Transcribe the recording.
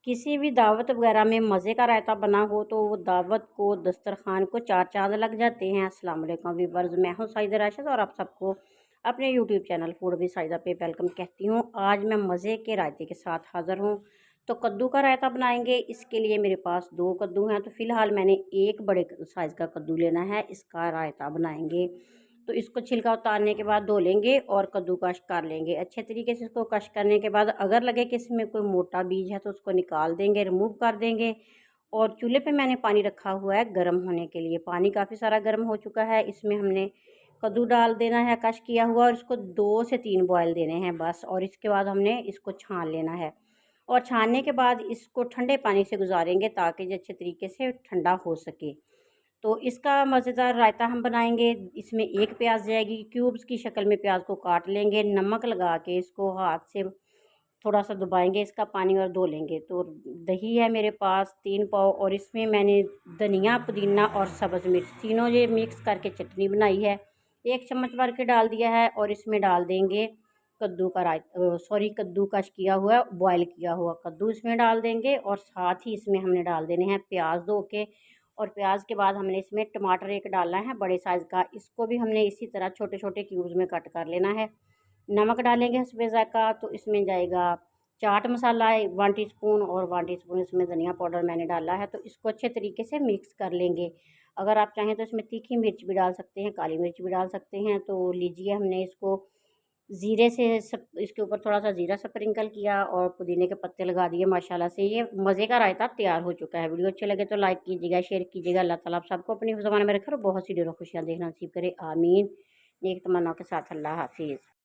किसी भी दावत वगैरह में मज़े का रायता बना हो तो वो दावत को, दस्तरखान को चार चाँद लग जाते हैं। अस्सलाम वालेकुम व्यूअर्स, मैं हूँ साइदा राशिद और आप सबको अपने YouTube channel food with Saida पे वेलकम कहती हूँ। आज मैं मज़े के रायते के साथ हाज़िर हूँ। तो कद्दू का रायता बनाएंगे। इसके लिए मेरे पास 2 कद्दू हैं, तो फ़िलहाल मैंने एक बड़े साइज़ का कद्दू लेना है। इसका रायता बनाएंगे। तो इसको छिलका उतारने के बाद धो लेंगे और कद्दूकश कर लेंगे अच्छे तरीके से। इसको कश करने के बाद अगर लगे कि इसमें कोई मोटा बीज है तो उसको निकाल देंगे, रिमूव कर देंगे। और चूल्हे पे मैंने पानी रखा हुआ है गर्म होने के लिए। पानी काफ़ी सारा गर्म हो चुका है। इसमें हमने कद्दू डाल देना है कश किया हुआ, और इसको 2 से 3 बॉयल देने हैं बस। और इसके बाद हमने इसको छान लेना है, और छानने के बाद इसको ठंडे पानी से गुजारेंगे ताकि ये अच्छे तरीके से ठंडा हो सके। तो इसका मज़ेदार रायता हम बनाएंगे। इसमें एक प्याज जाएगी, क्यूब्स की शक्ल में प्याज को काट लेंगे, नमक लगा के इसको हाथ से थोड़ा सा दबाएंगे इसका पानी और धो लेंगे। तो दही है मेरे पास 3 पाव, और इसमें मैंने धनिया, पुदीना और सब्ज़ मिर्च तीनों ये मिक्स करके चटनी बनाई है। 1 चम्मच भर के डाल दिया है, और इसमें डाल देंगे कद्दू का कद्दू कश किया हुआ, बॉयल किया हुआ कद्दू इसमें डाल देंगे। और साथ ही इसमें हमने डाल देने हैं प्याज धो के। और प्याज के बाद हमने इसमें टमाटर एक डालना है बड़े साइज़ का, इसको भी हमने इसी तरह छोटे छोटे क्यूब्स में कट कर लेना है। नमक डालेंगे हस्बे ज़ायक़ा। तो इसमें जाएगा चाट मसाला 1 टीस्पून, और 1 टीस्पून इसमें धनिया पाउडर मैंने डाला है। तो इसको अच्छे तरीके से मिक्स कर लेंगे। अगर आप चाहें तो इसमें तीखी मिर्च भी डाल सकते हैं, काली मिर्च भी डाल सकते हैं। तो लीजिए, हमने इसको ज़ीरे से इसके ऊपर थोड़ा सा ज़ीरा स्प्रिंकल किया और पुदीने के पत्ते लगा दिए। माशाल्लाह से ये मज़े का रायता तैयार हो चुका है। वीडियो अच्छे लगे तो लाइक कीजिएगा, शेयर कीजिएगा। अल्लाह ताला आप सबको अपनी ज़बान में रखे और बहुत सी ढेरों खुशियाँ देखना नसीब करे, आमीन। नेक तमन्नाओं के साथ अल्लाह हाफिज़।